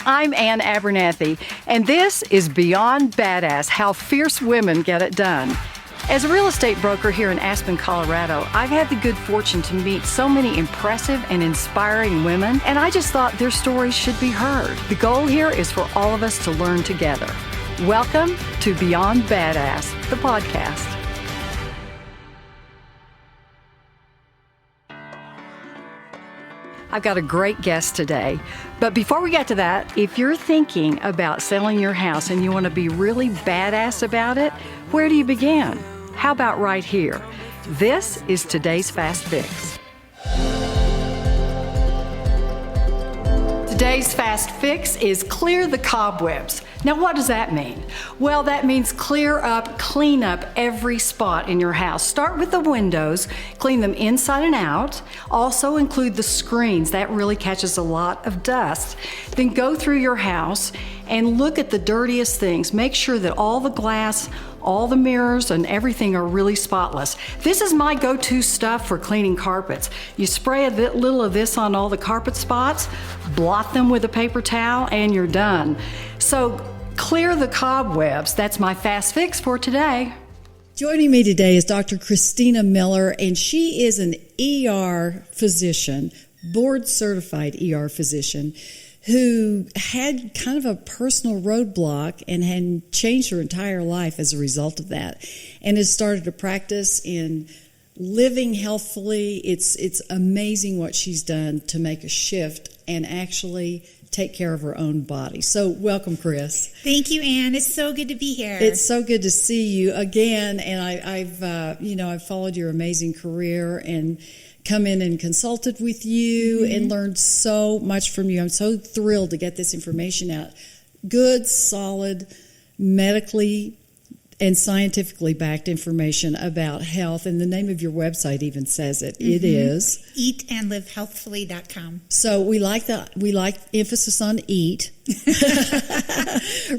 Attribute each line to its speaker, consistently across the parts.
Speaker 1: I'm Ann Abernethy, and this is Beyond Badass, How Fierce Women Get It Done. As a real estate broker here in Aspen, Colorado, I've had the good fortune to meet so many impressive and inspiring women, and I just thought their stories should be heard. The goal here is for all of us to learn together. Welcome to Beyond Badass, the podcast. I've got a great guest today, but before we get to that, if you're thinking about selling your house and you want to be really badass about it, where do you begin? How about right here? This is today's Fast Fix. Today's Fast Fix is clear the cobwebs. Now, what does that mean? Well, that means clean up every spot in your house. Start with the windows, clean them inside and out. Also include the screens. That really catches a lot of dust. Then go through your house and look at the dirtiest things. Make sure that all the glass, all the mirrors, and everything are really spotless. This is my go-to stuff for cleaning carpets. You spray a little of this on all the carpet spots, blot them with a paper towel, and you're done. So clear the cobwebs. That's my fast fix for today. Joining me today is Dr. Christina Miller, and she is an ER physician, board-certified ER physician, who had kind of a personal roadblock and had changed her entire life as a result of that, and has started to practice in living healthfully. It's amazing what she's done to make a shift and actually take care of her own body. So welcome, Chris.
Speaker 2: Thank you, Ann. It's so good to be here.
Speaker 1: It's so good to see you again, and I've followed your amazing career and come in and consulted with you and learned so much from you. I'm so thrilled to get this information out. Good, solid, medically and scientifically backed information about health, and the name of your website even says it. It is
Speaker 2: eatandlivehealthfully.com.
Speaker 1: So we like emphasis on eat.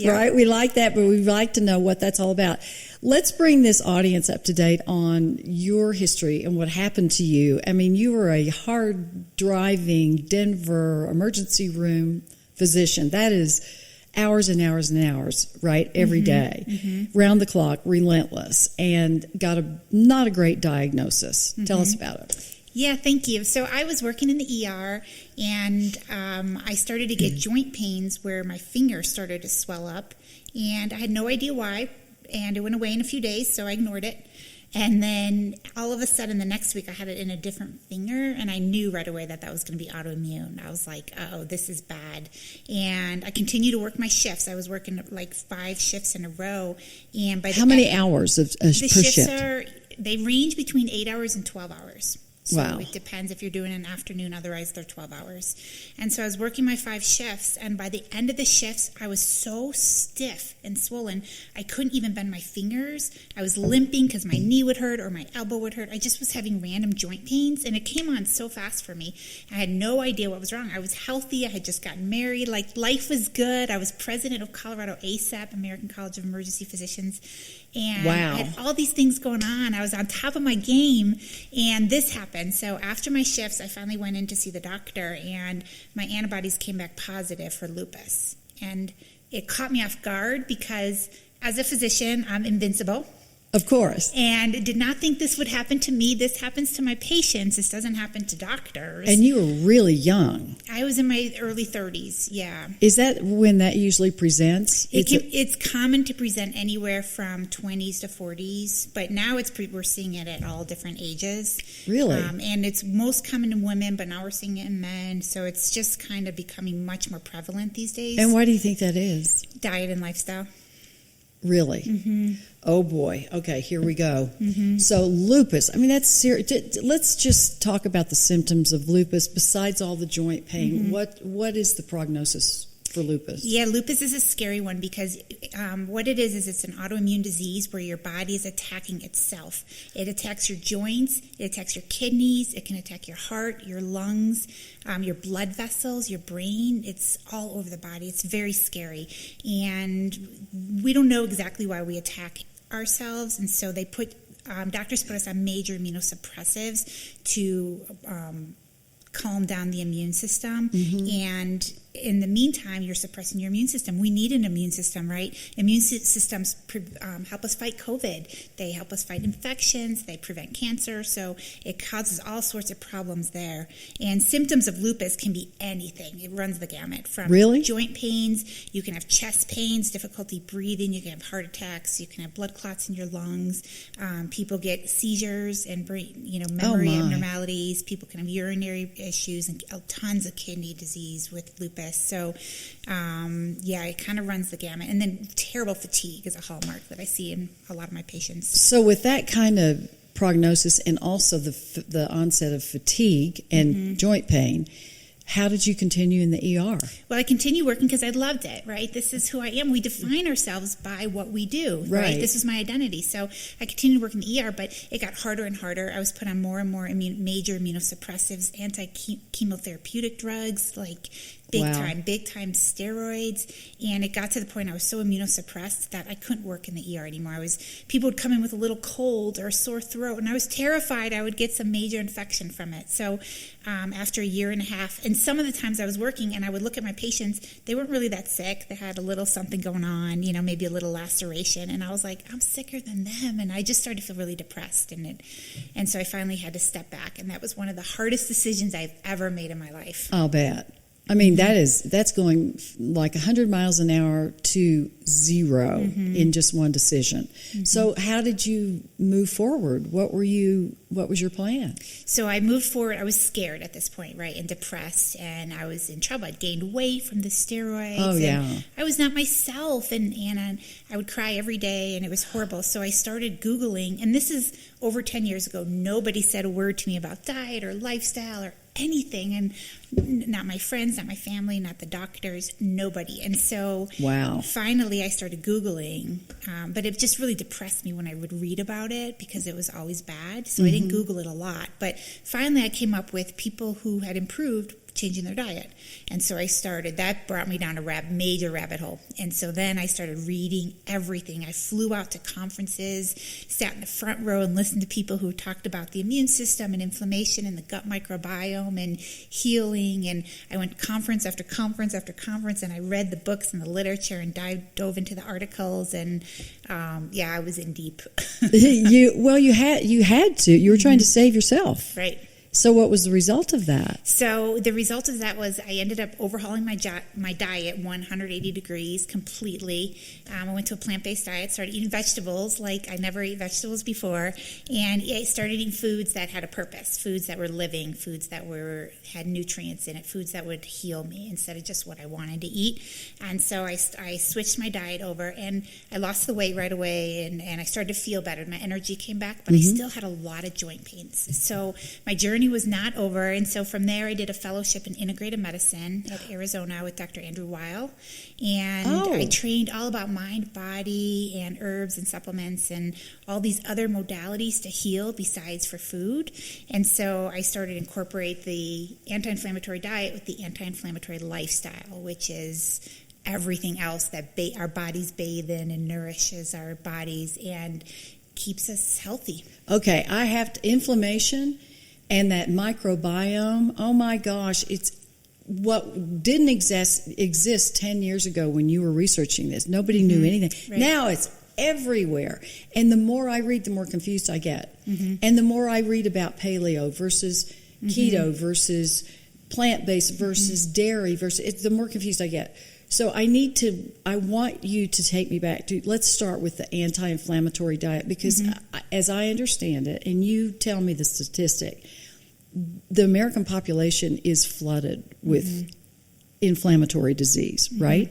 Speaker 1: Right? We like that, but we'd like to know what that's all about. Let's bring this audience up to date on your history and what happened to you. I mean, you were a hard-driving Denver emergency room physician. That is hours and hours and hours, right, every day, round the clock, relentless, and got not a great diagnosis. Tell us about it.
Speaker 2: Yeah, thank you. So I was working in the ER, and I started to get joint pains where my finger started to swell up, and I had no idea why. And it went away in a few days, so I ignored it. And then all of a sudden, the next week, I had it in a different finger, and I knew right away that was going to be autoimmune. I was like, oh, this is bad. And I continued to work my shifts. I was working like 5 shifts in a row. And by
Speaker 1: How many hours per
Speaker 2: shifts
Speaker 1: shift?
Speaker 2: They range between 8 hours and 12 hours. So
Speaker 1: wow.
Speaker 2: It depends if you're doing an afternoon, otherwise they're 12 hours. And so I was working my 5 shifts, and by the end of the shifts, I was so stiff and swollen, I couldn't even bend my fingers. I was limping because my knee would hurt or my elbow would hurt. I just was having random joint pains, and it came on so fast for me. I had no idea what was wrong. I was healthy. I had just gotten married. Like, life was good. I was president of Colorado ASAP, American College of Emergency Physicians. And
Speaker 1: wow.
Speaker 2: I had all these things going on. I was on top of my game, and this happened. So after my shifts, I finally went in to see the doctor, and my antibodies came back positive for lupus. And it caught me off guard because as a physician, I'm invincible.
Speaker 1: Of course.
Speaker 2: And did not think this would happen to me. This happens to my patients. This doesn't happen to doctors.
Speaker 1: And you were really young.
Speaker 2: I was in my early 30s, yeah.
Speaker 1: Is that when that usually presents?
Speaker 2: It's common to present anywhere from 20s to 40s, but now we're seeing it at all different ages.
Speaker 1: Really?
Speaker 2: And it's most common in women, but now we're seeing it in men. So it's just kind of becoming much more prevalent these days.
Speaker 1: And why do you think that is?
Speaker 2: Diet and lifestyle.
Speaker 1: Really? Oh boy. Okay, here we go. So lupus, I mean, that's serious. Let's just talk about the symptoms of lupus besides all the joint pain. What is the prognosis for lupus?
Speaker 2: Yeah, lupus is a scary one because what it is it's an autoimmune disease where your body is attacking itself. It attacks your joints, it attacks your kidneys, it can attack your heart, your lungs, your blood vessels, your brain. It's all over the body. It's very scary. And we don't know exactly why we attack ourselves, and so they doctors put us on major immunosuppressives to calm down the immune system, and in the meantime, you're suppressing your immune system. We need an immune system, right? Immune systems help us fight COVID. They help us fight infections. They prevent cancer. So it causes all sorts of problems there. And symptoms of lupus can be anything. It runs the gamut from joint pains. You can have chest pains, difficulty breathing. You can have heart attacks. You can have blood clots in your lungs. People get seizures and memory abnormalities. People can have urinary issues and tons of kidney disease with lupus. So, it kind of runs the gamut. And then terrible fatigue is a hallmark that I see in a lot of my patients.
Speaker 3: So with that kind of prognosis and also the onset of fatigue and joint pain, how did you continue in the ER? Well,
Speaker 2: I continued working because I loved it, right? This is who I am. We define ourselves by what we do, right? This is my identity. So I continued working in the ER, but it got harder and harder. I was put on more and more major immunosuppressives, anti-chemotherapeutic drugs, like big time steroids, and it got to the point I was so immunosuppressed that I couldn't work in the ER anymore. People would come in with a little cold or a sore throat, and I was terrified I would get some major infection from it. So after a year and a half, and some of the times I was working and I would look at my patients, they weren't really that sick. They had a little something going on, maybe a little laceration, and I was like, I'm sicker than them, and I just started to feel really depressed, and so I finally had to step back, and that was one of the hardest decisions I've ever made in my life.
Speaker 3: I'll bet. I mean, that's going like 100 miles an hour to zero in just one decision. So how did you move forward? What was your plan?
Speaker 2: So I moved forward. I was scared at this point, right, and depressed, and I was in trouble. I'd gained weight from the steroids.
Speaker 3: Oh, yeah.
Speaker 2: And I was not myself, and I would cry every day, and it was horrible. So I started Googling, and this is over 10 years ago. Nobody said a word to me about diet or lifestyle or anything, and not my friends, not my family, not the doctors, nobody. And so finally I started Googling, but it just really depressed me when I would read about it because it was always bad, so I didn't Google it a lot. But finally I came up with people who had improved changing their diet. And so that brought me down a major rabbit hole. And so then I started reading everything. I flew out to conferences, sat in the front row and listened to people who talked about the immune system and inflammation and the gut microbiome and healing. And I went conference after conference after conference, and I read the books and the literature and dove into the articles. And I was in deep.
Speaker 3: You had to. You were trying to save yourself.
Speaker 2: Right.
Speaker 3: So what was the result of that?
Speaker 2: So the result of that was I ended up overhauling my diet 180 degrees completely. I went to a plant-based diet, started eating vegetables like I never ate vegetables before, and I started eating foods that had a purpose, foods that were living, foods that had nutrients in it, foods that would heal me instead of just what I wanted to eat. And so I switched my diet over, and I lost the weight right away, and I started to feel better. My energy came back, but I still had a lot of joint pains. So my journey was not over, and so from there I did a fellowship in integrative medicine at Arizona with Dr. Andrew Weil, and I trained all about mind, body, and herbs and supplements and all these other modalities to heal besides for food. And so I started to incorporate the anti-inflammatory diet with the anti-inflammatory lifestyle, which is everything else that our bodies bathe in and nourishes our bodies and keeps us healthy.
Speaker 3: Okay, inflammation and that microbiome, oh my gosh, it's what didn't exist 10 years ago when you were researching this. Nobody knew anything. Right. Now it's everywhere. And the more I read, the more confused I get. And the more I read about paleo versus keto versus plant-based versus dairy the more confused I get. So I want you to take me back to, let's start with the anti-inflammatory diet, because as I understand it, and you tell me the statistic, the American population is flooded with inflammatory disease, right?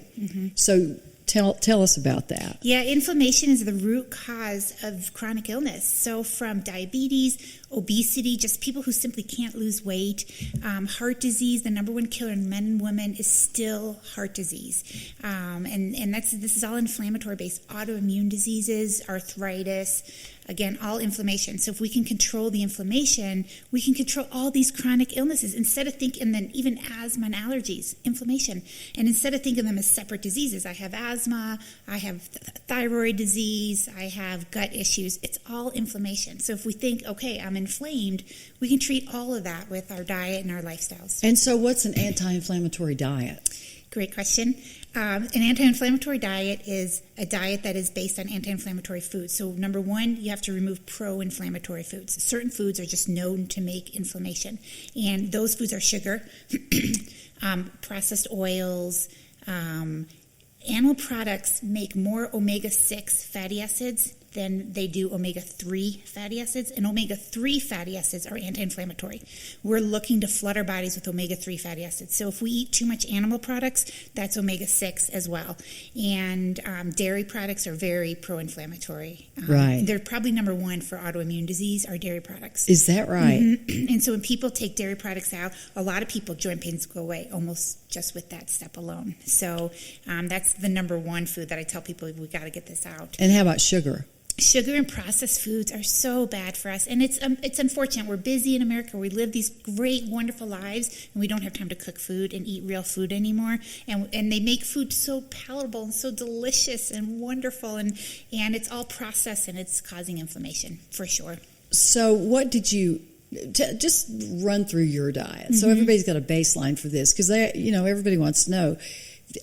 Speaker 3: So tell us about that.
Speaker 2: Yeah, inflammation is the root cause of chronic illness. So from diabetes, obesity, just people who simply can't lose weight, heart disease, the number one killer in men and women is still heart disease. And this is all inflammatory based, autoimmune diseases, arthritis, again, all inflammation. So if we can control the inflammation, we can control all these chronic illnesses instead of thinking, and then even asthma and allergies, inflammation. And instead of thinking of them as separate diseases, I have asthma, I have thyroid disease, I have gut issues, it's all inflammation. So if we think, okay, I'm inflamed, we can treat all of that with our diet and our lifestyles.
Speaker 3: And so what's an anti-inflammatory diet?
Speaker 2: Great question. An anti-inflammatory diet is a diet that is based on anti-inflammatory foods. So number one, you have to remove pro-inflammatory foods. Certain foods are just known to make inflammation. And those foods are sugar, processed oils. Animal products make more omega-6 fatty acids than they do omega-3 fatty acids, and omega-3 fatty acids are anti-inflammatory. We're looking to flood our bodies with omega-3 fatty acids. So if we eat too much animal products, that's omega-6 as well. And dairy products are very pro-inflammatory.
Speaker 3: Right.
Speaker 2: They're probably number one for autoimmune disease are dairy products.
Speaker 3: Is that right?
Speaker 2: Mm-hmm. And so when people take dairy products out, a lot of people, joint pains go away almost just with that step alone. So that's the number one food that I tell people we got to get this out.
Speaker 3: And how about sugar?
Speaker 2: Sugar and processed foods are so bad for us, and it's unfortunate. We're busy in America. We live these great, wonderful lives, and we don't have time to cook food and eat real food anymore. And they make food so palatable and so delicious and wonderful, and it's all processed, and it's causing inflammation for sure.
Speaker 3: So what did you... just run through your diet. So everybody's got a baseline for this because everybody wants to know.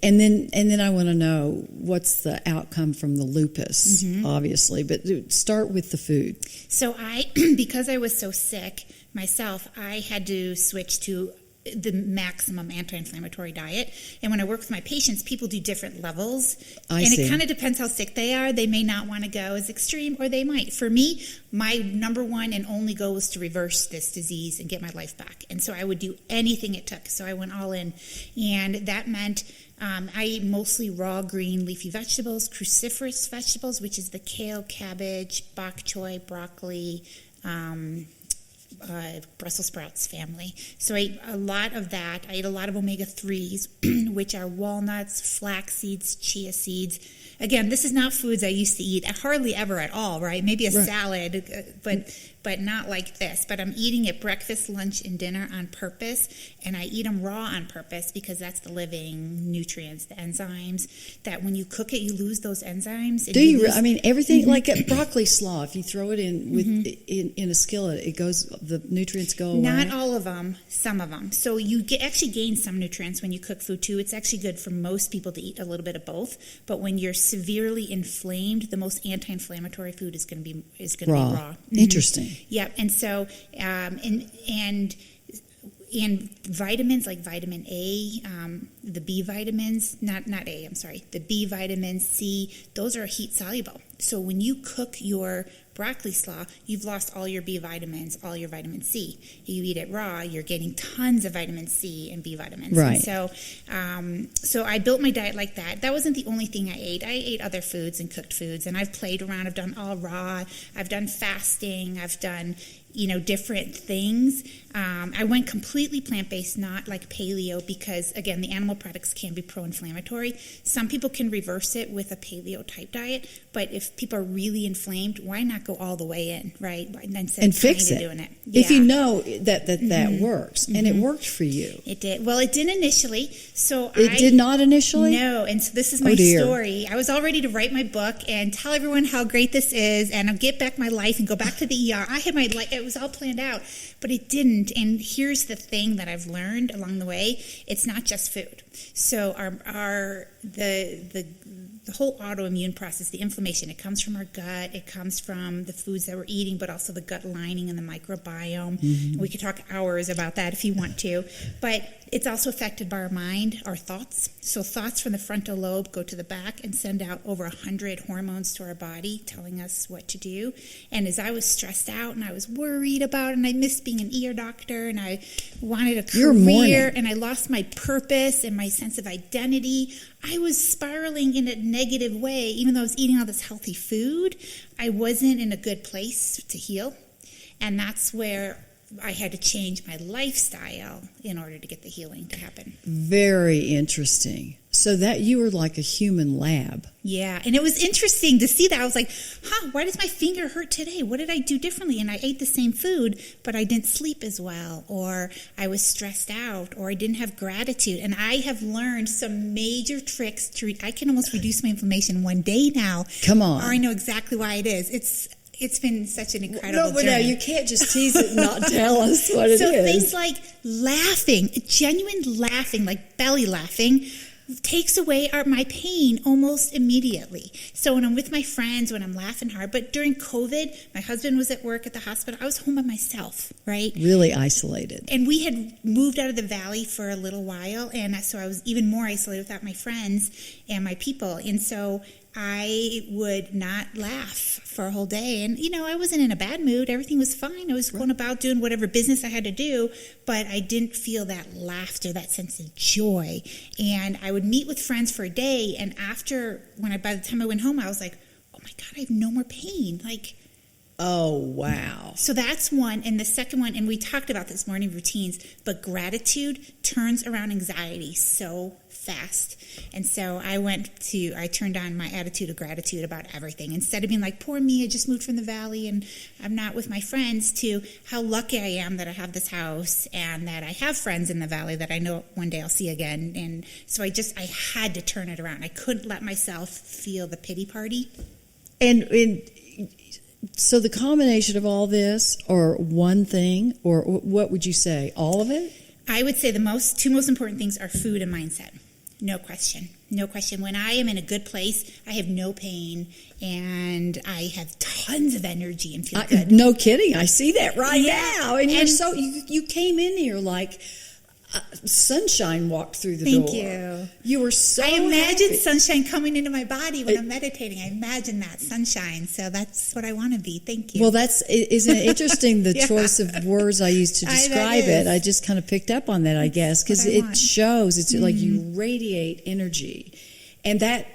Speaker 3: And then I want to know what's the outcome from the lupus, obviously. But start with the food.
Speaker 2: So because I was so sick myself, I had to switch to the maximum anti-inflammatory diet. And when I work with my patients, people do different levels. It kind of depends how sick they are. They may not want to go as extreme, or they might. For me, my number one and only goal was to reverse this disease and get my life back. And so I would do anything it took. So I went all in. And that meant I ate mostly raw green leafy vegetables, cruciferous vegetables, which is the kale, cabbage, bok choy, broccoli, Brussels sprouts family. So I ate a lot of that. I ate a lot of omega-3s, which are walnuts, flax seeds, chia seeds. Again, this is not foods I used to eat hardly ever at all, right? Maybe a salad, but not like this. But I'm eating it breakfast, lunch, and dinner on purpose, and I eat them raw on purpose because that's the living nutrients, the enzymes, that when you cook it, you lose those enzymes.
Speaker 3: Do you? I mean, everything, like broccoli slaw, if you throw it in with in a skillet, the nutrients go away?
Speaker 2: Not all of them, some of them. So you actually gain some nutrients when you cook food, too. It's actually good for most people to eat a little bit of both, but when you're severely inflamed, the most anti-inflammatory food is going to be raw.
Speaker 3: Interesting.
Speaker 2: Yep. And so and vitamins like vitamin A, the B vitamins, not A, I'm sorry, the B vitamins, C, those are heat soluble. So when you cook your broccoli slaw, you've lost all your B vitamins, all your vitamin C. You eat it raw, you're getting tons of vitamin C and B vitamins.
Speaker 3: Right.
Speaker 2: And so I built my diet like that. That wasn't the only thing I ate. I ate other foods and cooked foods, and I've played around. I've done all raw. I've done fasting. I've done different things. I went completely plant-based, not like paleo, because, again, the animal products can be pro-inflammatory. Some people can reverse it with a paleo-type diet, but if people are really inflamed, why not go all the way in, right?
Speaker 3: And fix it.
Speaker 2: Doing it.
Speaker 3: If you know that works, and it worked for you.
Speaker 2: It did. Well, it didn't initially.
Speaker 3: It did not initially?
Speaker 2: No, and so this is my story. I was all ready to write my book and tell everyone how great this is and get back my life and go back to the ER. I had my life. It was all planned out, but it didn't. And here's the thing that I've learned along the way: it's not just food. So the whole autoimmune process, the inflammation, it comes from our gut, it comes from the foods that we're eating, but also the gut lining and the microbiome. We could talk hours about that if you want to, but it's also affected by our mind, our thoughts. So thoughts from the frontal lobe go to the back and send out over 100 hormones to our body telling us what to do. And as I was stressed out and I was worried about it, and I missed being an ear doctor, and I wanted a career, and I lost my purpose and my sense of identity, I was spiraling in a negative way. Even though I was eating all this healthy food, I wasn't in a good place to heal. And that's where I had to change my lifestyle in order to get the healing to happen.
Speaker 3: Very interesting. So that you were like a human lab.
Speaker 2: Yeah, and it was interesting to see that. I was like, why does my finger hurt today? What did I do differently? And I ate the same food, but I didn't sleep as well, or I was stressed out, or I didn't have gratitude. And I have learned some major tricks I can almost reduce my inflammation one day now.
Speaker 3: Come on.
Speaker 2: Or I know exactly why it is. It's been such an incredible journey.
Speaker 3: No, you can't just tease it and not tell us what it is.
Speaker 2: So things like laughing, genuine laughing, like belly laughing, takes away my pain almost immediately. So when I'm with my friends, when I'm laughing hard, but during COVID, my husband was at work at the hospital. I was home by myself, right?
Speaker 3: Really isolated.
Speaker 2: And we had moved out of the valley for a little while, and so I was even more isolated without my friends and my people. And so I would not laugh for a whole day. And, I wasn't in a bad mood. Everything was fine. I was going about doing whatever business I had to do, but I didn't feel that laughter, that sense of joy. And I would meet with friends for a day, and by the time I went home, I was like, oh my God, I have no more pain.
Speaker 3: Oh, wow.
Speaker 2: So that's one. And the second one, and we talked about this morning routines, but gratitude turns around anxiety so fast. And so I turned on my attitude of gratitude about everything. Instead of being like, poor me, I just moved from the valley and I'm not with my friends, to how lucky I am that I have this house and that I have friends in the valley that I know one day I'll see again. And so I had to turn it around. I couldn't let myself feel the pity party.
Speaker 3: And so the combination of all this, or one thing, or what would you say? All of it?
Speaker 2: I would say the two most important things are food and mindset. No question. No question. When I am in a good place, I have no pain and I have tons of energy and feel good.
Speaker 3: No kidding. I see that right now. And you're you came in here like sunshine walked through the door.
Speaker 2: Thank you.
Speaker 3: You were so
Speaker 2: I imagine
Speaker 3: happy.
Speaker 2: sunshine coming into my body when I'm meditating. I imagine that sunshine. So that's what I want to be. Thank you.
Speaker 3: Well, isn't it interesting, the choice of words I used to describe it? I just kind of picked up on that, I guess, because it shows. It's like you radiate energy. And that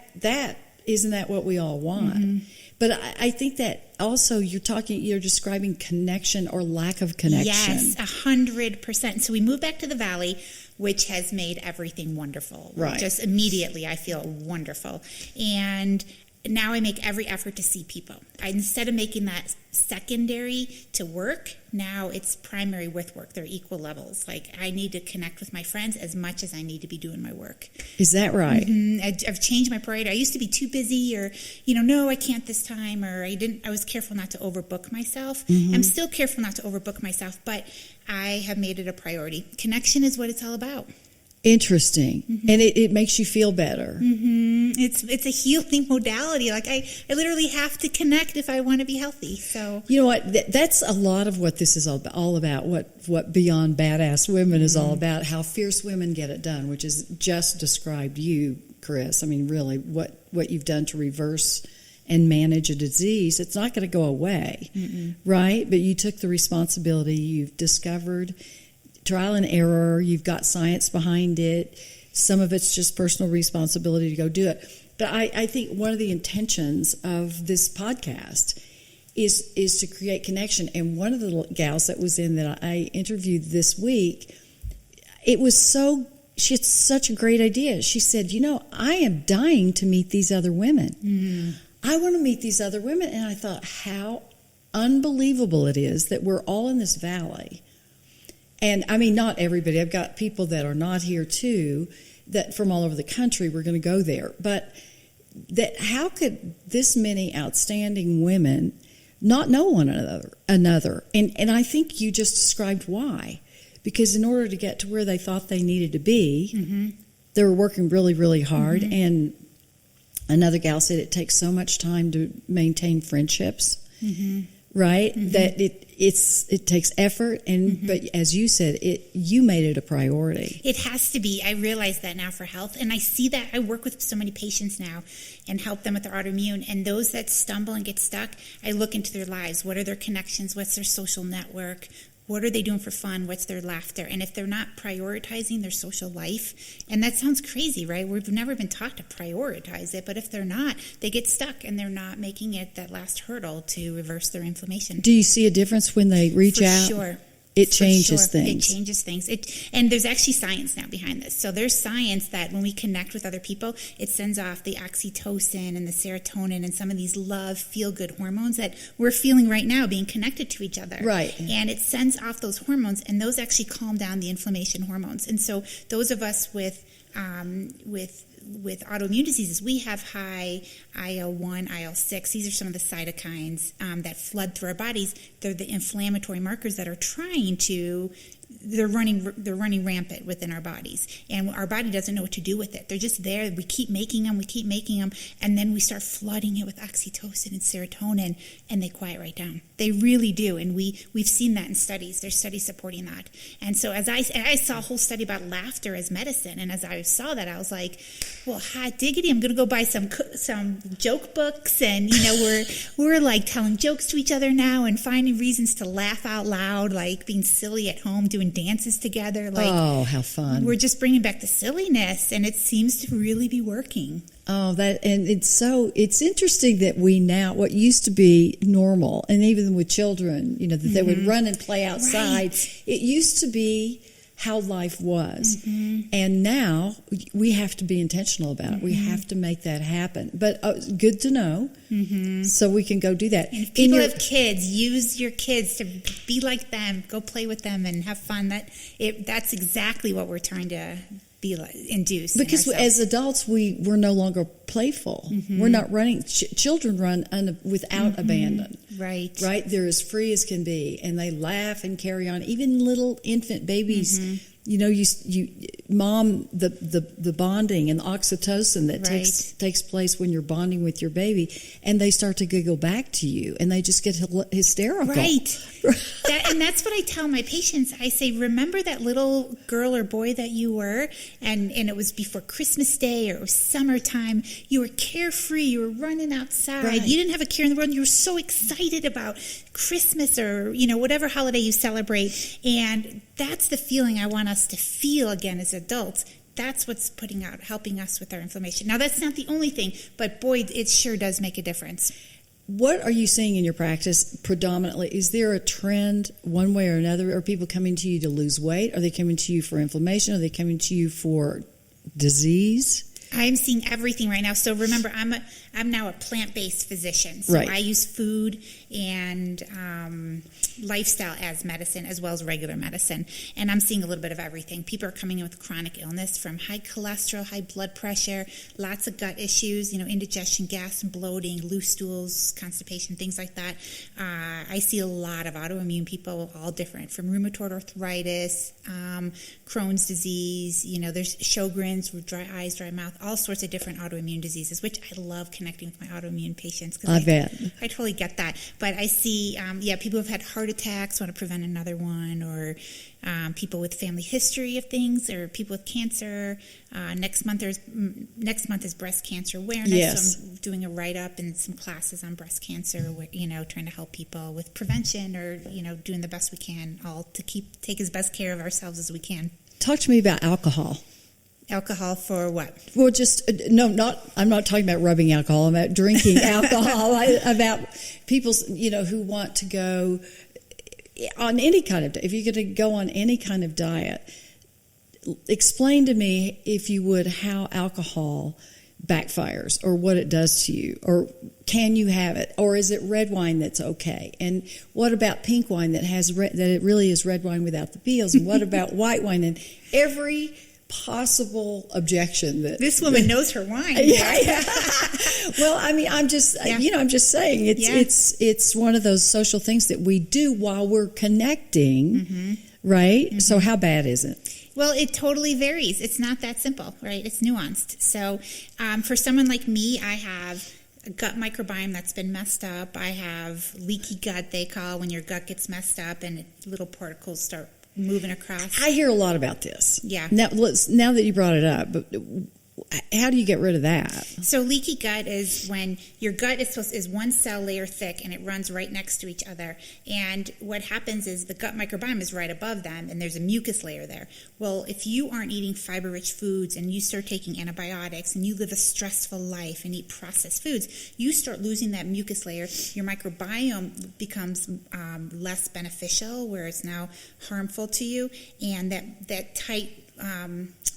Speaker 3: isn't that what we all want? Mm-hmm. But I think that also you're describing connection or lack of connection.
Speaker 2: Yes, 100%. So we moved back to the valley, which has made everything wonderful.
Speaker 3: Right.
Speaker 2: Just immediately I feel wonderful. And now I make every effort to see people. Instead of making that secondary to work, now it's primary with work. They're equal levels. Like, I need to connect with my friends as much as I need to be doing my work.
Speaker 3: Is that right?
Speaker 2: Mm-hmm. I've changed my priority. I used to be too busy, or, no, I can't this time, or I was careful not to overbook myself. Mm-hmm. I'm still careful not to overbook myself, but I have made it a priority. Connection is what it's all about.
Speaker 3: Interesting. Mm-hmm. And it makes you feel better.
Speaker 2: Mm-hmm. It's a healing modality. Like, I literally have to connect if I want to be healthy. So,
Speaker 3: you know what? That's a lot of what this is all about. What Beyond Badass Women is all about. How fierce women get it done, which is just described you, Chris. I mean, really, what you've done to reverse and manage a disease. It's not going to go away, right? But you took the responsibility. You've discovered trial and error. You've got science behind it. Some of it's just personal responsibility to go do it. But I think one of the intentions of this podcast is to create connection. And one of the gals that was in that I interviewed this week, she had such a great idea. She said, I am dying to meet these other women. Mm. I want to meet these other women. And I thought, how unbelievable it is that we're all in this valley. And I mean, not everybody. I've got people that are not here too, that from all over the country. We're going to go there. But how could this many outstanding women not know one another? And I think you just described why. Because in order to get to where they thought they needed to be, they were working really, really hard. Mm-hmm. And another gal said it takes so much time to maintain friendships, right? Mm-hmm. That it takes effort, but as you said, you made it a priority.
Speaker 2: It has to be. I realize that now for health, and I see that. I work with so many patients now and help them with their autoimmune, and those that stumble and get stuck, I look into their lives. What are their connections? What's their social network? What are they doing for fun? What's their laughter? And if they're not prioritizing their social life, and that sounds crazy, right? We've never been taught to prioritize it, but if they're not, they get stuck and they're not making it that last hurdle to reverse their inflammation.
Speaker 3: Do you see a difference when they reach out?
Speaker 2: For sure.
Speaker 3: It changes things.
Speaker 2: It changes things. And there's actually science now behind this. So there's science that when we connect with other people, it sends off the oxytocin and the serotonin and some of these love, feel-good hormones that we're feeling right now being connected to each other.
Speaker 3: Right.
Speaker 2: And it sends off those hormones, and those actually calm down the inflammation hormones. And so those of us with autoimmune diseases, we have high IL-1, IL-6. These are some of the cytokines that flood through our bodies. They're the inflammatory markers that are trying to they're running rampant within our bodies, and our body doesn't know what to do with it. They're just there. We keep making them, and then we start flooding it with oxytocin and serotonin, and they quiet right down. They really do, and we've seen that in studies. There's studies supporting that. And so as I saw a whole study about laughter as medicine, and as I saw that, I was like, well, hot diggity, I'm going to go buy some joke books, and we're like telling jokes to each other now and finding reasons to laugh out loud, like being silly at home, doing dances together. Like,
Speaker 3: oh, how fun.
Speaker 2: We're just bringing back the silliness, and it seems to really be working.
Speaker 3: Oh, it's interesting that we now, what used to be normal, and even with children, that they would run and play outside. Right. It used to be how life was. Mm-hmm. And now we have to be intentional about it. We have to make that happen. But good to know, so we can go do that.
Speaker 2: And if people have kids, use your kids to be like them, go play with them and have fun. That's exactly what we're trying to induce.
Speaker 3: Because as adults, we're no longer playful. Mm-hmm. We're not running. Children run without abandon.
Speaker 2: Right.
Speaker 3: They're as free as can be, and they laugh and carry on. Even little infant babies, the bonding and the oxytocin that takes place when you're bonding with your baby, and they start to giggle back to you, and they just get hysterical.
Speaker 2: Right. And that's what I tell my patients. I say, remember that little girl or boy that you were, and it was before Christmas Day or it was summertime. You were carefree. You were running outside. Right. You didn't have a care in the world. You were so excited about Christmas or whatever holiday you celebrate, and that's the feeling I want us to feel again as adults. That's what's helping us with our inflammation. Now, that's not the only thing, but boy, it sure does make a difference.
Speaker 3: What are you seeing in your practice predominantly? Is there a trend one way or another? Are people coming to you to lose weight? Are they coming to you for inflammation? Are they coming to you for disease?
Speaker 2: I'm seeing everything right now. So remember, I'm now a plant-based physician. So I use food and lifestyle as medicine as well as regular medicine. And I'm seeing a little bit of everything. People are coming in with chronic illness from high cholesterol, high blood pressure, lots of gut issues, indigestion, gas and bloating, loose stools, constipation, things like that. I see a lot of autoimmune people, all different, from rheumatoid arthritis, Crohn's disease, there's Sjogren's, dry eyes, dry mouth, all sorts of different autoimmune diseases, which I love connecting with my autoimmune patients.
Speaker 3: I bet.
Speaker 2: I totally get that. But I see, people who've had heart attacks, want to prevent another one, or people with family history of things, or people with cancer. Next month is breast cancer awareness.
Speaker 3: Yes.
Speaker 2: So I'm doing a write-up and some classes on breast cancer, trying to help people with prevention or, doing the best we can, all to take as best care of ourselves as we can.
Speaker 3: Talk to me about alcohol.
Speaker 2: Alcohol for what?
Speaker 3: Well, I'm not talking about rubbing alcohol. I'm about drinking alcohol. About people, who want to go on any kind of, if you're going to go on any kind of diet, explain to me, if you would, how alcohol backfires or what it does to you, or can you have it, or is it red wine that's okay? And what about pink wine that it really is red wine without the peels? And what about white wine? And every possible objection that
Speaker 2: this woman knows her wine.
Speaker 3: Yeah. Well, I'm just saying it's one of those social things that we do while we're connecting, right? Mm-hmm. So how bad is it?
Speaker 2: Well, it totally varies. It's not that simple, right? It's nuanced. So for someone like me, I have a gut microbiome that's been messed up. I have leaky gut, they call when your gut gets messed up and little particles start moving across.
Speaker 3: I hear a lot about this.
Speaker 2: Yeah.
Speaker 3: Now that you brought it up, but how do you get rid of that?
Speaker 2: So leaky gut is when your gut is one cell layer thick and it runs right next to each other. And what happens is the gut microbiome is right above them and there's a mucus layer there. Well, if you aren't eating fiber-rich foods and you start taking antibiotics and you live a stressful life and eat processed foods, you start losing that mucus layer. Your microbiome becomes less beneficial, where it's now harmful to you, and that tight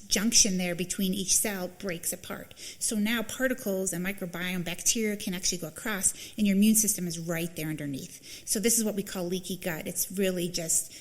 Speaker 2: junction there between each cell breaks apart. So now particles and microbiome bacteria can actually go across, and your immune system is right there underneath. So this is what we call leaky gut. It's really just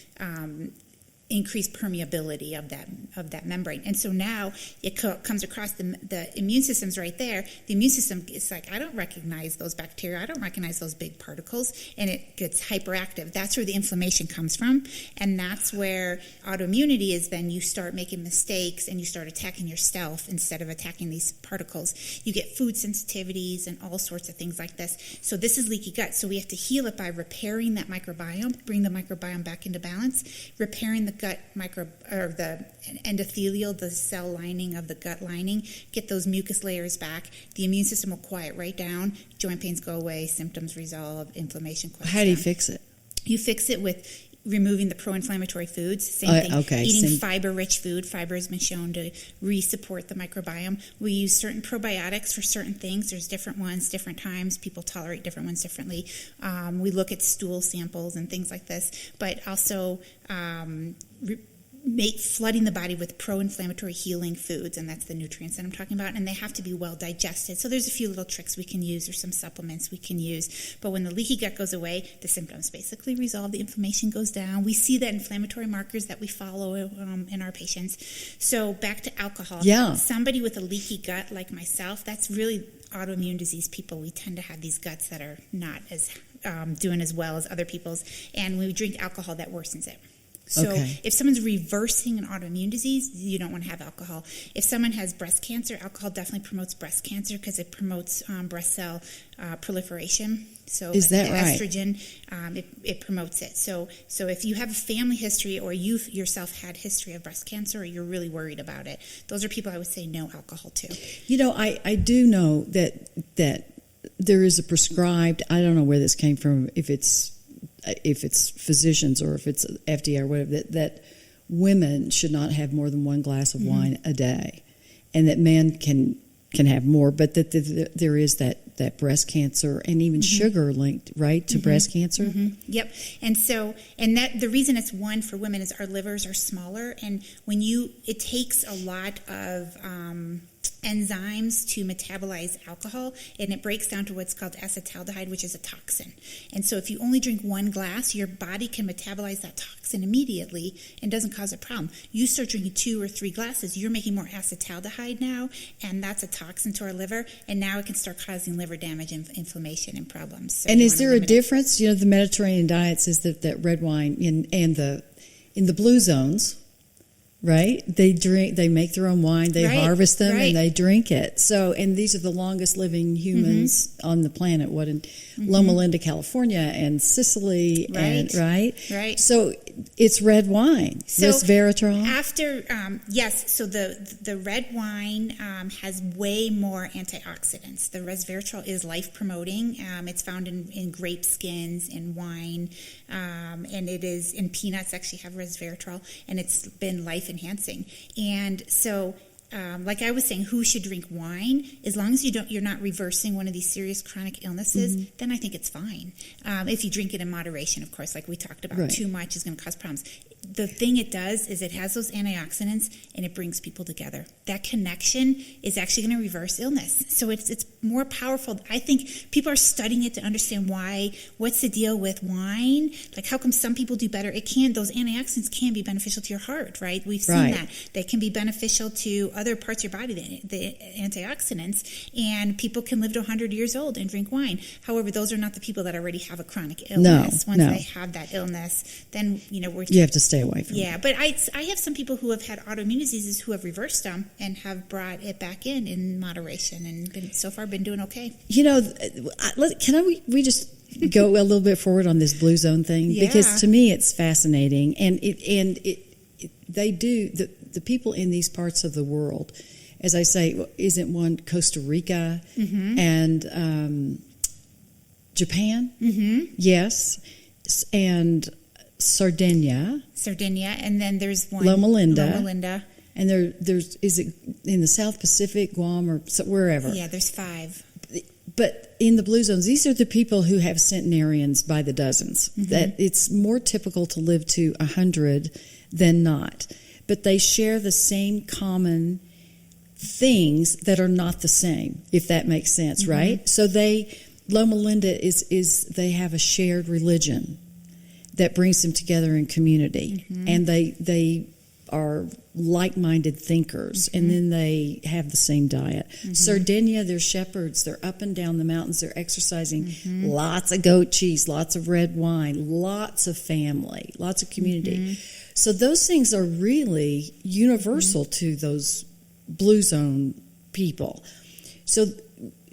Speaker 2: increased permeability of that membrane. And so now it comes across the immune system's right there. The immune system is like, I don't recognize those bacteria. I don't recognize those big particles, and it gets hyperactive. That's where the inflammation comes from, and that's where autoimmunity is. Then you start making mistakes and you start attacking yourself instead of attacking these particles. You get food sensitivities and all sorts of things like this. So this is leaky gut. So we have to heal it by repairing that microbiome, bring the microbiome back into balance, repairing the gut the endothelial, the cell lining of the gut lining, get those mucus layers back. The immune system will quiet right down. Joint pains go away, symptoms resolve, inflammation quiets
Speaker 3: How do you
Speaker 2: down.
Speaker 3: fix it?
Speaker 2: You fix it with removing the pro-inflammatory foods. Same thing.
Speaker 3: Okay,
Speaker 2: Eating fiber-rich food. Fiber has been shown to re-support the microbiome. We use certain probiotics for certain things. There's different ones, different times. People tolerate different ones differently. We look at stool samples and things like this, but also flooding the body with pro-inflammatory healing foods, and that's the nutrients that I'm talking about, and they have to be well digested. So there's a few little tricks we can use or some supplements we can use. But when the leaky gut goes away, the symptoms basically resolve, the inflammation goes down. We see that inflammatory markers that we follow in our patients. So back to alcohol.
Speaker 3: Yeah.
Speaker 2: Somebody with a leaky gut like myself, that's really autoimmune disease people. We tend to have these guts that are not as doing as well as other people's, and when we drink alcohol, that worsens it. So if someone's reversing an autoimmune disease, you don't want to have alcohol. If someone has breast cancer, alcohol definitely promotes breast cancer because it promotes breast cell proliferation. So
Speaker 3: is that right?
Speaker 2: Estrogen, it promotes it. So if you have a family history or you yourself had history of breast cancer or you're really worried about it, those are people I would say no alcohol to.
Speaker 3: You know, I do know that there is a prescribed, I don't know where this came from, if it's physicians or if it's FDA or whatever, that women should not have more than one glass of wine a day, and that men can have more, but that there is that breast cancer and even sugar linked, right, to breast cancer.
Speaker 2: Yep. And that the reason it's one for women is our livers are smaller, and it takes a lot of enzymes to metabolize alcohol, and it breaks down to what's called acetaldehyde, which is a toxin. And so if you only drink one glass, your body can metabolize that toxin immediately and doesn't cause a problem. You start drinking 2 or 3 glasses, you're making more acetaldehyde now, and that's a toxin to our liver, and now it can start causing liver damage and inflammation and problems. So
Speaker 3: and is there a difference? You know, the Mediterranean diet says that red wine in the blue zones, right? They make their own wine, they harvest them, and they drink it. So, and these are the longest living humans on the planet. What in Loma Linda, California, and Sicily, and right. So it's red wine. So resveratrol.
Speaker 2: After yes, so the red wine has way more antioxidants. The resveratrol is life promoting. It's found in grape skins, in wine, and it is in peanuts. Actually, have resveratrol, and it's been life enhancing. And so like I was saying, who should drink wine? As long as you're not reversing one of these serious chronic illnesses, then I think it's fine. If you drink it in moderation, of course, like we talked about, too much is going to cause problems. The thing it does is it has those antioxidants and it brings people together. That connection is actually going to reverse illness. So it's more powerful. I think people are studying it to understand what's the deal with wine? Like, how come some people do better? Those antioxidants can be beneficial to your heart, right? We've seen that. They can be beneficial to other parts of your body, the antioxidants, and people can live to 100 years old and drink wine. However, those are not the people that already have a chronic illness. Once they have that illness, then, you have
Speaker 3: to stay away from it.
Speaker 2: Yeah, but I have some people who have had autoimmune diseases who have reversed them and have brought it back in moderation and so far been doing okay.
Speaker 3: We just go a little bit forward on this blue zone thing?
Speaker 2: Yeah.
Speaker 3: Because to me it's fascinating, and they do the people in these parts of the world, as I say, isn't one Costa Rica and Japan? Yes, and Sardinia,
Speaker 2: and then there's one
Speaker 3: Loma Linda, and there's is it in the South Pacific, Guam, or wherever?
Speaker 2: Yeah, there's 5.
Speaker 3: But in the blue zones, these are the people who have centenarians by the dozens. That it's more typical to live to 100 than not, but they share the same common things that are not the same, if that makes sense, right? So Loma Linda is they have a shared religion. that brings them together in community. And they are like-minded thinkers, and then they have the same diet. Sardinia, they're shepherds. They're up and down the mountains. They're exercising. Lots of goat cheese, lots of red wine, lots of family, lots of community. So those things are really universal to those blue zone people. So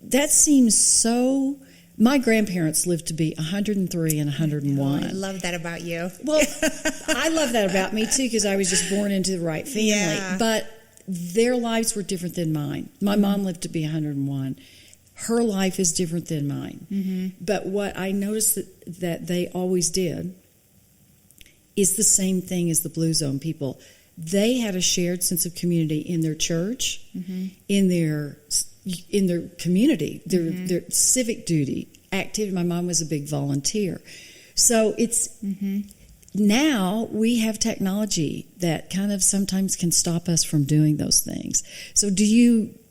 Speaker 3: that seems so... My grandparents lived to be 103 and 101.
Speaker 2: I love that about you.
Speaker 3: Well, I love that about me, too, because I was just born into the right family.
Speaker 2: Yeah.
Speaker 3: But their lives were different than mine. My mom lived to be 101. Her life is different than mine. But what I noticed that they always did is the same thing as the Blue Zone people. They had a shared sense of community in their church, in their community, their civic duty, activity. My mom was a big volunteer. So it's now we have technology that kind of sometimes can stop us from doing those things. So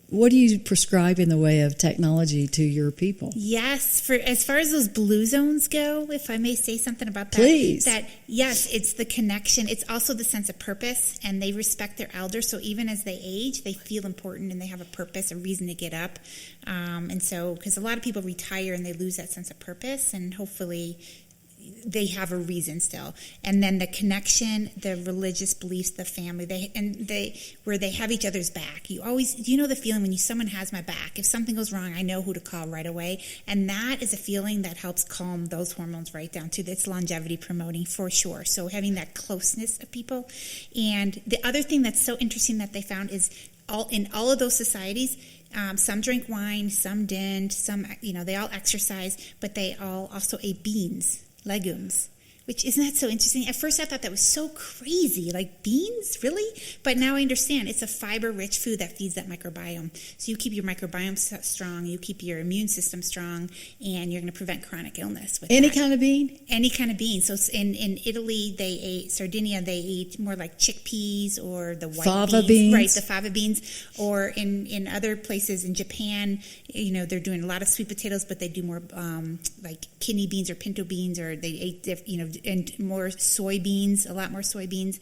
Speaker 3: what do you prescribe in the way of technology to your people?
Speaker 2: Yes, for as far as those blue zones go, if I may say something about that.
Speaker 3: Please.
Speaker 2: That yes, it's the connection. It's also the sense of purpose, and they respect their elders. So even as they age, they feel important and they have a purpose, a reason to get up. And so, because a lot of people retire and they lose that sense of purpose, and hopefully they have a reason still. And then the connection, the religious beliefs, the family, where they have each other's back. You know the feeling when someone has my back. If something goes wrong, I know who to call right away. And that is a feeling that helps calm those hormones right down too. That's longevity promoting for sure. So having that closeness of people. And the other thing that's so interesting that they found is in all of those societies, some drank wine, some didn't, some, they all exercise, but they all also ate beans. Legumes, which isn't that so interesting? At first I thought that was so crazy, like beans, really? But now I understand it's a fiber-rich food that feeds that microbiome. So you keep your microbiome strong, you keep your immune system strong, and you're going to prevent chronic illness with
Speaker 3: Any
Speaker 2: that.
Speaker 3: kind of bean?
Speaker 2: Any kind of bean. So in Italy, Sardinia, they ate more like chickpeas or the white
Speaker 3: fava beans.
Speaker 2: Right, the fava beans. Or in other places in Japan, they're doing a lot of sweet potatoes, but they do more like kidney beans or pinto beans, or they ate, and more soybeans, a lot more soybeans.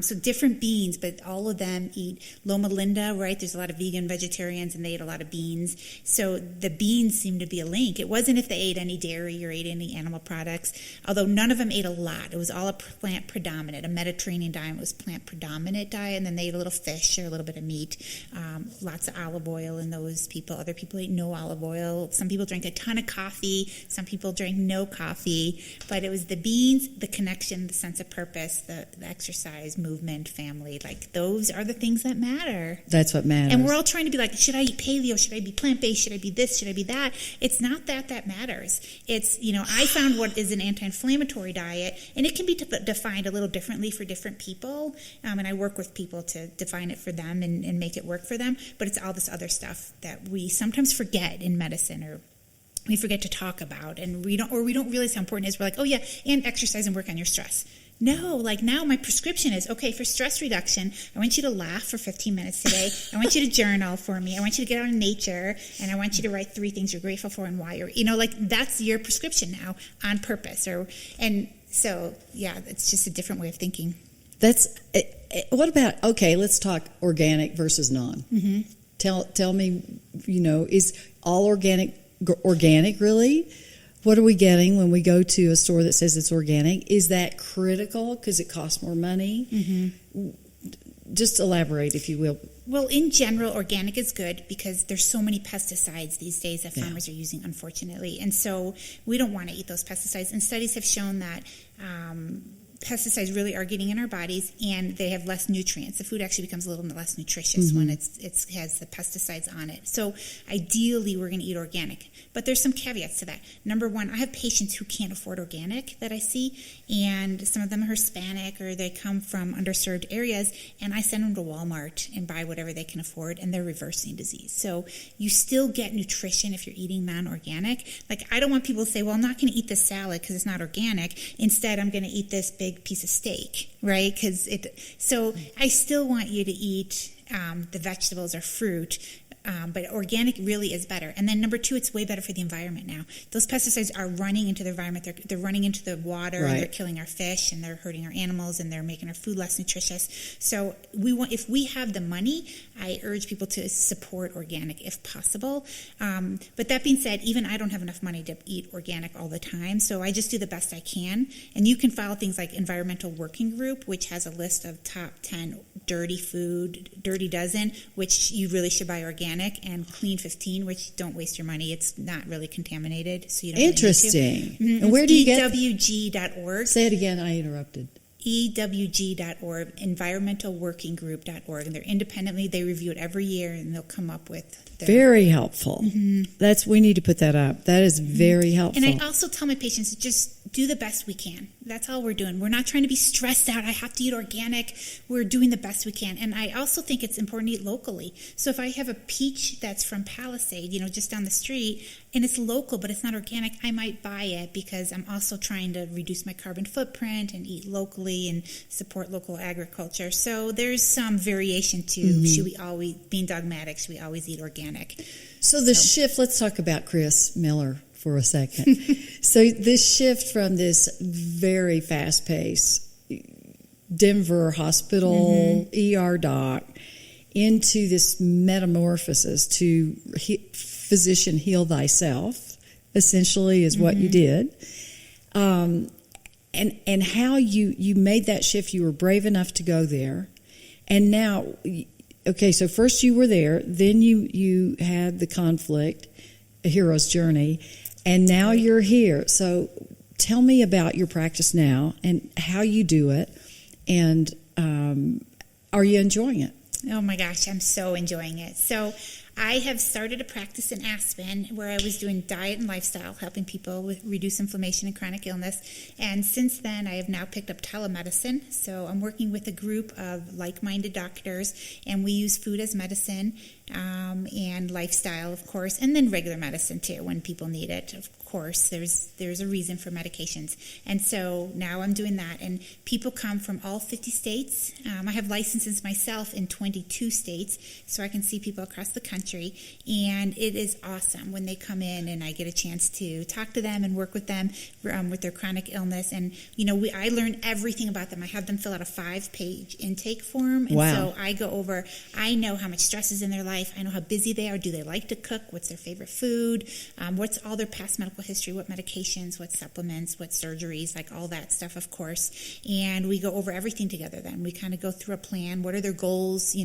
Speaker 2: So different beans, but all of them eat Loma Linda, right? There's a lot of vegan vegetarians, and they ate a lot of beans. So the beans seem to be a link. It wasn't if they ate any dairy or ate any animal products, although none of them ate a lot. It was all a plant predominant. A Mediterranean diet was plant predominant diet, and then they ate a little fish or a little bit of meat. Lots of olive oil in those people. Other people ate no olive oil. Some people drank a ton of coffee. Some people drank no coffee. But it was the beans, the connection, the sense of purpose, the exercise, movement, family. Like, those are the things that matter.
Speaker 3: That's what matters.
Speaker 2: And we're all trying to be like, should I eat paleo? Should I be plant-based? Should I be this? Should I be that? It's not that matters. It's, I found what is an anti-inflammatory diet, and it can be defined a little differently for different people. And I work with people to define it for them and make it work for them. But it's all this other stuff that we sometimes forget in medicine, or we forget to talk about, and we don't realize how important it is. We're like, oh yeah, and exercise and work on your stress. No, like now my prescription is, okay, for stress reduction, I want you to laugh for 15 minutes today. I want you to journal for me. I want you to get out in nature, and I want you to write 3 things you're grateful for and why. Or, like, that's your prescription now on purpose. And so, yeah, it's just a different way of thinking.
Speaker 3: What about, okay, let's talk organic versus non. Tell me, is all organic really? What are we getting when we go to a store that says it's organic? Is that critical because it costs more money? Just elaborate, if you will.
Speaker 2: Well, in general, organic is good because there's so many pesticides these days that farmers are using, unfortunately. And so we don't want to eat those pesticides. And studies have shown that pesticides really are getting in our bodies, and they have less nutrients. The food actually becomes a little less nutritious when it has the pesticides on it. So ideally, we're going to eat organic. But there's some caveats to that. Number one, I have patients who can't afford organic that I see, and some of them are Hispanic or they come from underserved areas, and I send them to Walmart and buy whatever they can afford, and they're reversing disease. So you still get nutrition if you're eating non-organic. Like, I don't want people to say, well, I'm not going to eat this salad because it's not organic. Instead, I'm going to eat this big piece of steak, right? So I still want you to eat the vegetables or fruit. But organic really is better. And then number 2, it's way better for the environment now. Those pesticides are running into the environment. They're running into the water,
Speaker 3: right.
Speaker 2: And they're killing our fish, and they're hurting our animals, and they're making our food less nutritious. So if we have the money, I urge people to support organic if possible. But that being said, even I don't have enough money to eat organic all the time, so I just do the best I can. And you can follow things like Environmental Working Group, which has a list of top 10 dirty dozen, which you really should buy organic, and Clean 15, which don't waste your money. It's not really contaminated, so you don't
Speaker 3: Interesting.
Speaker 2: Really need to. Mm-hmm.
Speaker 3: And where do you get
Speaker 2: EWG.org.
Speaker 3: Say it again. I interrupted.
Speaker 2: EWG.org, environmentalworkinggroup.org, and they're independently. They review it every year, and they'll come up with
Speaker 3: very helpful. Mm-hmm. We need to put that up. That is very helpful.
Speaker 2: And I also tell my patients, just do the best we can. That's all we're doing. We're not trying to be stressed out. I have to eat organic. We're doing the best we can. And I also think it's important to eat locally. So if I have a peach that's from Palisade, just down the street, and it's local, but it's not organic, I might buy it because I'm also trying to reduce my carbon footprint and eat locally and support local agriculture. So there's some variation to, should we always, being dogmatic, should we always eat organic?
Speaker 3: So the shift, let's talk about Chris Miller for a second. So this shift from this very fast-paced Denver hospital ER doc into this metamorphosis to physician heal thyself, essentially, is what you did. And how you made that shift. You were brave enough to go there. And now, okay, so first you were there, then you had the conflict, a hero's journey, and now you're here. So tell me about your practice now and how you do it, and are you enjoying it?
Speaker 2: Oh my gosh, I'm so enjoying it. So I have started a practice in Aspen where I was doing diet and lifestyle, helping people with reduce inflammation and chronic illness. And since then, I have now picked up telemedicine. So I'm working with a group of like-minded doctors, and we use food as medicine and lifestyle, of course, and then regular medicine too when people need it. Of course, there's a reason for medications. And so now I'm doing that, and people come from all 50 states. I have licenses myself in 22 states, so I can see people across the country, and it is awesome when they come in and I get a chance to talk to them and work with them with their chronic illness. And I learn everything about them. I have them fill out a 5-page intake form, and so I go over, I know how much stress is in their life, I know how busy they are, do they like to cook, what's their favorite food, what's all their past medical history, what medications, what supplements, what surgeries, like all that stuff, of course. And we go over everything together then. We kind of go through a plan. What are their goals?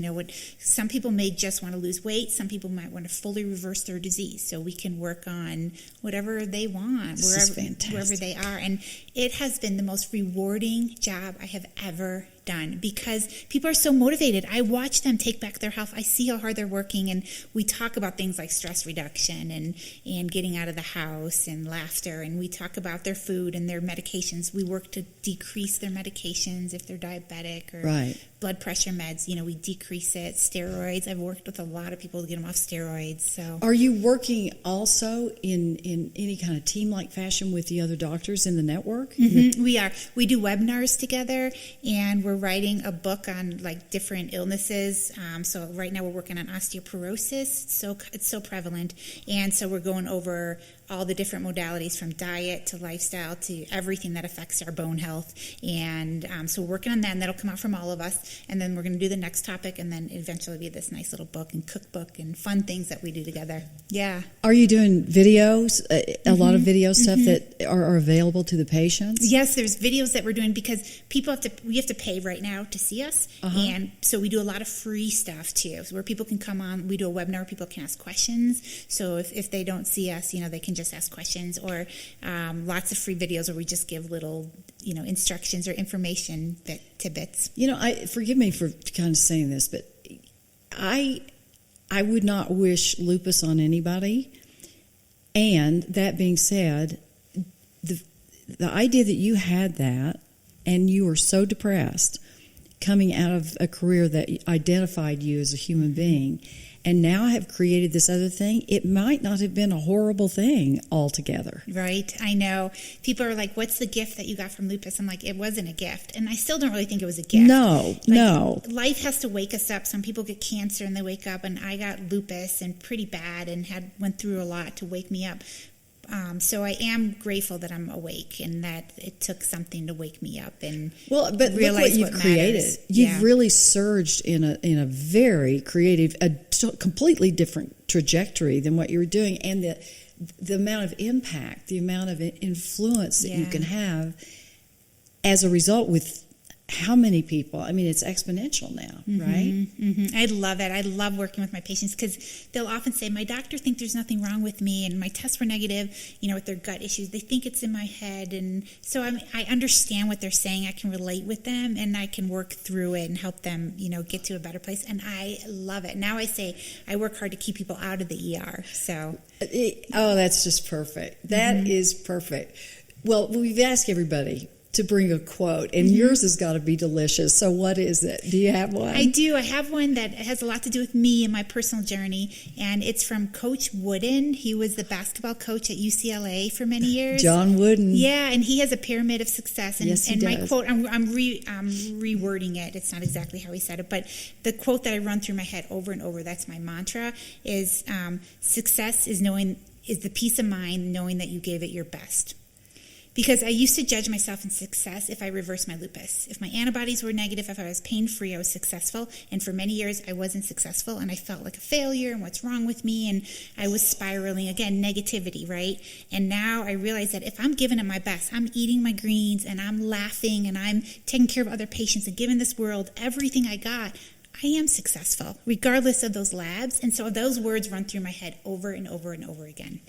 Speaker 2: Some people may just want to lose weight. Some people might want to fully reverse their disease. So we can work on whatever they want, wherever they are. And it has been the most rewarding job I have ever done because people are so motivated. I watch them take back their health. I see how hard they're working, and we talk about things like stress reduction and getting out of the house and laughter, and we talk about their food and their medications. We work to decrease their medications if they're diabetic or blood pressure meds. We decrease it. Steroids. I've worked with a lot of people to get them off steroids. So,
Speaker 3: are you working also in any kind of team-like fashion with the other doctors in the network?
Speaker 2: We are. We do webinars together, and we're writing a book on different illnesses. So right now we're working on osteoporosis. It's so prevalent, and so we're going over all the different modalities from diet to lifestyle to everything that affects our bone health. And so we're working on that, and that'll come out from all of us. And then we're going to do the next topic, and then eventually be this nice little book and cookbook and fun things that we do together. Yeah.
Speaker 3: Are you doing videos, a lot of video stuff that are available to the patients?
Speaker 2: Yes, there's videos that we're doing because we have to pay right now to see us. And so we do a lot of free stuff too, where people can come on. We do a webinar where people can ask questions. So if they don't see us, they can just ask questions, or lots of free videos where we just give little, instructions or information tidbits.
Speaker 3: Forgive me for kind of saying this, but I would not wish lupus on anybody. And that being said, the idea that you had that and you were so depressed coming out of a career that identified you as a human being, and now have created this other thing, it might not have been a horrible thing altogether.
Speaker 2: Right. I know. People are like, what's the gift that you got from lupus? I'm like, it wasn't a gift. And I still don't really think it was a gift.
Speaker 3: No.
Speaker 2: Life has to wake us up. Some people get cancer and they wake up, and I got lupus and pretty bad and went through a lot to wake me up. So I am grateful that I'm awake and that it took something to wake me up and
Speaker 3: but
Speaker 2: realize
Speaker 3: look what you've created.
Speaker 2: Matters.
Speaker 3: You've really surged in a very creative, completely different trajectory than what you were doing, and the amount of impact, the amount of influence that you can have as a result with how many people? I mean, it's exponential now, right?
Speaker 2: Mm-hmm. I love it. I love working with my patients because they'll often say, my doctor thinks there's nothing wrong with me and my tests were negative, with their gut issues. They think it's in my head. And so I understand what they're saying. I can relate with them and I can work through it and help them, get to a better place. And I love it. Now I say I work hard to keep people out of the ER. So.
Speaker 3: Oh, that's just perfect. That is perfect. Well, we've asked everybody to bring a quote, and yours has got to be delicious. So what is it? Do you have one?
Speaker 2: I do. I have one that has a lot to do with me and my personal journey, and it's from Coach Wooden. He was the basketball coach at UCLA for many years.
Speaker 3: John Wooden.
Speaker 2: Yeah, and he has a pyramid of success. And,
Speaker 3: yes, he
Speaker 2: and my
Speaker 3: does.
Speaker 2: quote, I'm rewording it. It's not exactly how he said it, but the quote that I run through my head over and over, that's my mantra, is success is the peace of mind knowing that you gave it your best. Because I used to judge myself in success if I reversed my lupus. If my antibodies were negative, if I was pain-free, I was successful. And for many years, I wasn't successful, and I felt like a failure, and what's wrong with me, and I was spiraling, again, negativity, right? And now I realize that if I'm giving it my best, I'm eating my greens, and I'm laughing, and I'm taking care of other patients, and giving this world everything I got, I am successful, regardless of those labs. And so those words run through my head over and over and over again.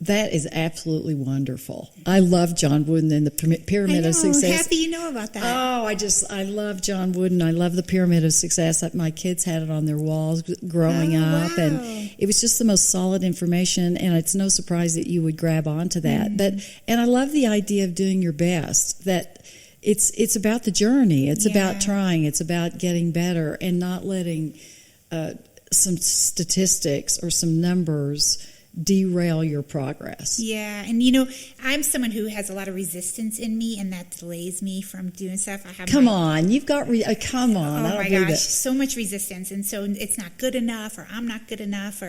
Speaker 3: That is absolutely wonderful. I love John Wooden and the Pyramid of Success.
Speaker 2: I'm happy you know about that.
Speaker 3: Oh, I love John Wooden. I love the Pyramid of Success. My kids had it on their walls growing up,
Speaker 2: wow.
Speaker 3: and it was just the most solid information, and it's no surprise that you would grab onto that. And I love the idea of doing your best, that it's about the journey. It's about trying. It's about getting better and not letting some statistics or some numbers derail your progress.
Speaker 2: Yeah, and I'm someone who has a lot of resistance in me, and that delays me from doing stuff.
Speaker 3: Come on, you've got come on.
Speaker 2: Oh my gosh, so much resistance, and so it's not good enough, or I'm not good enough,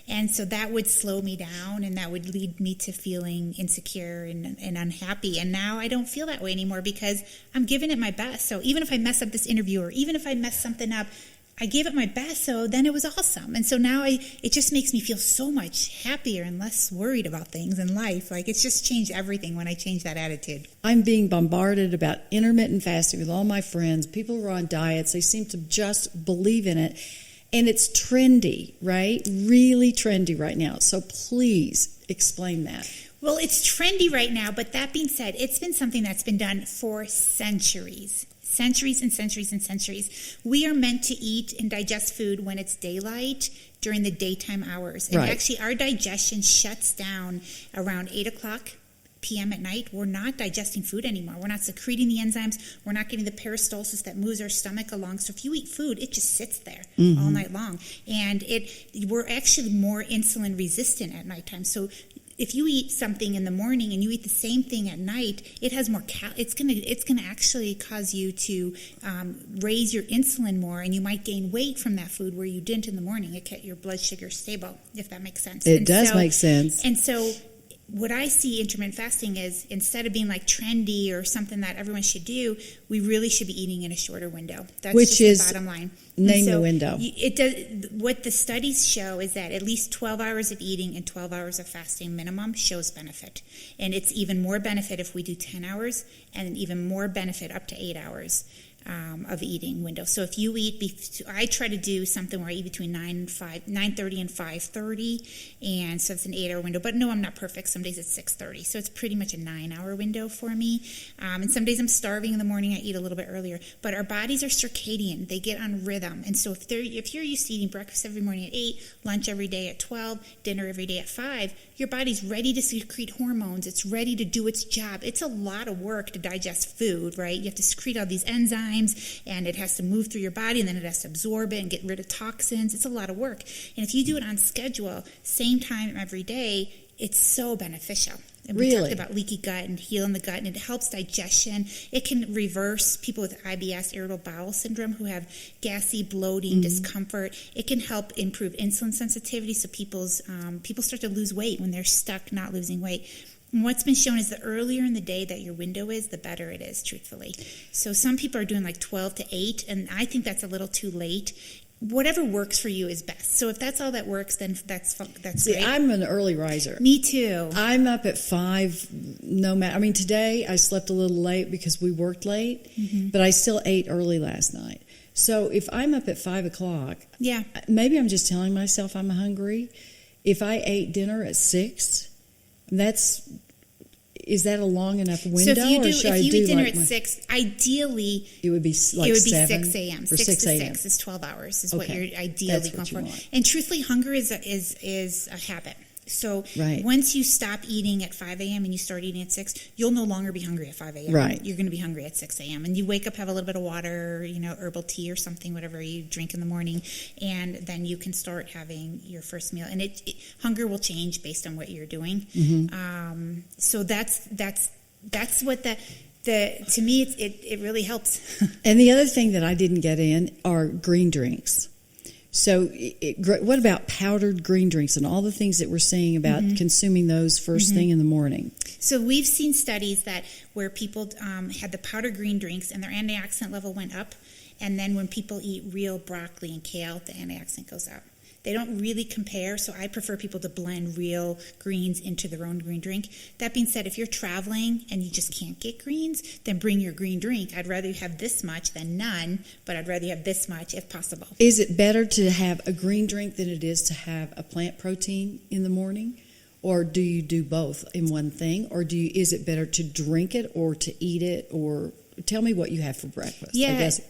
Speaker 2: and so that would slow me down, and that would lead me to feeling insecure and unhappy. And now I don't feel that way anymore because I'm giving it my best. So even if I mess up this interview, or even if I mess something up, I gave it my best, so then it was awesome. And so now it just makes me feel so much happier and less worried about things in life. Like, it's just changed everything when I changed that attitude.
Speaker 3: I'm being bombarded about intermittent fasting with all my friends. People who are on diets, they seem to just believe in it. And it's trendy, right? Really trendy right now. So please explain that.
Speaker 2: Well, it's trendy right now, but that being said, it's been something that's been done for centuries. Centuries and centuries and centuries. We are meant to eat and digest food when it's daylight during the daytime hours. And actually, our digestion shuts down around 8 o'clock p.m. at night. We're not digesting food anymore. We're not secreting the enzymes. We're not getting the peristalsis that moves our stomach along. So if you eat food, it just sits there all night long. And we're actually more insulin resistant at nighttime. So if you eat something in the morning and you eat the same thing at night, it has more it's gonna actually cause you to raise your insulin more, and you might gain weight from that food where you didn't in the morning. It kept your blood sugar stable, if that makes sense.
Speaker 3: It does make sense.
Speaker 2: And so what I see intermittent fasting is, instead of being like trendy or something that everyone should do, we really should be eating in a shorter window. That's
Speaker 3: Which is
Speaker 2: the bottom line.
Speaker 3: Name the window.
Speaker 2: It does. What the studies show is that at least 12 hours of eating and 12 hours of fasting minimum shows benefit. And it's even more benefit if we do 10 hours, and even more benefit up to 8 hours of eating window. So if you eat, I try to do something where I eat between 9:30 and 5:30, and so it's an 8-hour window. But no, I'm not perfect. Some days it's 6:30, so it's pretty much a 9-hour window for me. And some days I'm starving in the morning. I eat a little bit earlier. But our bodies are circadian; they get on rhythm. And so if you're used to eating breakfast every morning at 8, lunch every day at 12, dinner every day at 5, your body's ready to secrete hormones. It's ready to do its job. It's a lot of work to digest food, right? You have to secrete all these enzymes enzymes, and it has to move through your body, and then it has to absorb it and get rid of toxins. It's a lot of work. And if you do it on schedule, same time every day, it's so beneficial. And we talked about leaky gut and healing the gut, and it helps digestion. It can reverse people with IBS, irritable bowel syndrome, who have gassy, bloating, discomfort. It can help improve insulin sensitivity, so people start to lose weight when they're stuck not losing weight. And what's been shown is the earlier in the day that your window is, the better it is, truthfully. So some people are doing like 12 to 8, and I think that's a little too late. Whatever works for you is best. So if that's all that works, then that's great.
Speaker 3: I'm an early riser.
Speaker 2: Me too.
Speaker 3: I'm up at 5, no matter. I mean, today I slept a little late because we worked late, but I still ate early last night. So if I'm up at 5 o'clock, maybe I'm just telling myself I'm hungry. If I ate dinner at 6, is that a long enough window?
Speaker 2: So if you eat dinner at 6, ideally
Speaker 3: it would be like 7
Speaker 2: 6 a.m.
Speaker 3: Or
Speaker 2: 6 to
Speaker 3: a.m.
Speaker 2: 6 is 12 hours is what you're ideally
Speaker 3: That's
Speaker 2: going
Speaker 3: what
Speaker 2: for.
Speaker 3: you want.
Speaker 2: And truthfully, hunger is a habit. So once you stop eating at 5 a.m. and you start eating at 6, you'll no longer be hungry at 5 a.m.
Speaker 3: Right.
Speaker 2: You're going to be hungry at 6 a.m. And you wake up, have a little bit of water, herbal tea or something, whatever you drink in the morning, and then you can start having your first meal. And hunger will change based on what you're doing. So that's what to me it really helps.
Speaker 3: And the other thing that I didn't get in are green drinks. So what about powdered green drinks and all the things that we're seeing about consuming those first thing in the morning?
Speaker 2: So we've seen studies that where people had the powdered green drinks and their antioxidant level went up, and then when people eat real broccoli and kale, the antioxidant goes up. They don't really compare, so I prefer people to blend real greens into their own green drink. That being said, if you're traveling and you just can't get greens, then bring your green drink. I'd rather you have this much than none, but I'd rather you have this much if possible.
Speaker 3: Is it better to have a green drink than it is to have a plant protein in the morning? Or do you do both in one thing? Or is it better to drink it or to eat it? Or tell me what you have for breakfast.
Speaker 2: Yeah,
Speaker 3: I guess.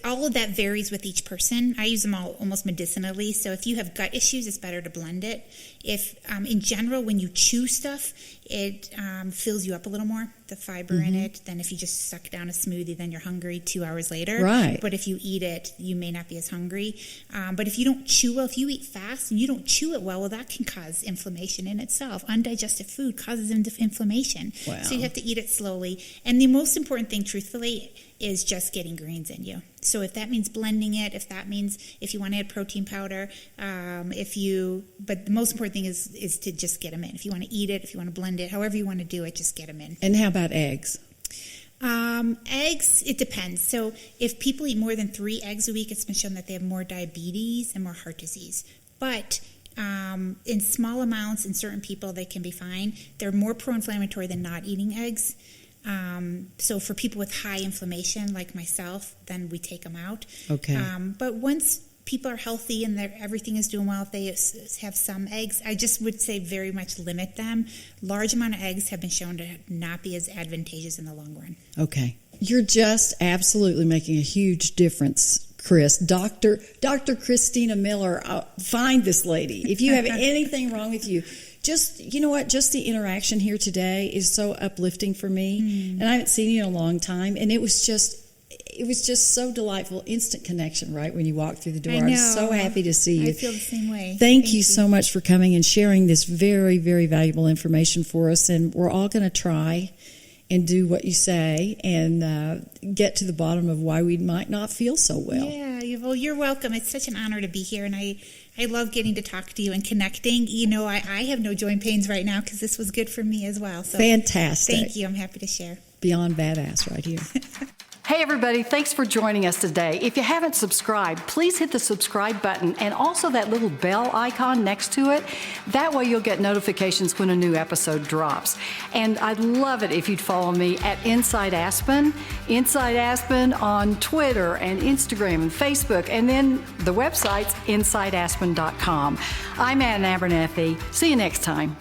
Speaker 2: All of that varies with each person. I use them all almost medicinally. So if you have gut issues, it's better to blend it. If in general, when you chew stuff, it fills you up a little more, the fiber in it, than if you just suck down a smoothie, then you're hungry 2 hours later.
Speaker 3: Right.
Speaker 2: But if you eat it, you may not be as hungry. But if you don't chew well, if you eat fast and you don't chew it well, that can cause inflammation in itself. Undigested food causes inflammation.
Speaker 3: Wow.
Speaker 2: So you have to eat it slowly. And the most important thing, truthfully, is just getting greens in you. So if that means blending it, if you want to add protein powder, but the most important thing is to just get them in. If you want to eat it, if you want to blend it, however you want to do it, just get them in.
Speaker 3: And how about eggs?
Speaker 2: Eggs, it depends. So if people eat more than 3 eggs a week, it's been shown that they have more diabetes and more heart disease. But in small amounts in certain people, they can be fine. They're more pro-inflammatory than not eating eggs. So for people with high inflammation like myself, then we take them out.
Speaker 3: Okay.
Speaker 2: But once people are healthy and everything is doing well, if they have some eggs, I just would say very much limit them. Large amount of eggs have been shown to not be as advantageous in the long run.
Speaker 3: Okay. You're just absolutely making a huge difference, Chris. Dr. Christina Miller, find this lady. If you have anything wrong with you, you know what? Just the interaction here today is so uplifting for me. And I haven't seen you in a long time. And it was just so delightful. Instant connection, right? When you walked through the door.
Speaker 2: I know.
Speaker 3: I'm so happy to see you.
Speaker 2: I feel the same way.
Speaker 3: Thank you so much for coming and sharing this very, very valuable information for us. And we're all going to try and do what you say and get to the bottom of why we might not feel so well.
Speaker 2: Yeah, well, you're welcome. It's such an honor to be here, and I love getting to talk to you and connecting. I have no joint pains right now because this was good for me as well. So
Speaker 3: fantastic.
Speaker 2: Thank you. I'm happy to share.
Speaker 3: Beyond badass right here.
Speaker 1: Hey everybody, thanks for joining us today. If you haven't subscribed, please hit the subscribe button and also that little bell icon next to it. That way you'll get notifications when a new episode drops. And I'd love it if you'd follow me at Inside Aspen on Twitter and Instagram and Facebook, and then the website's InsideAspen.com. I'm Ann Abernethy. See you next time.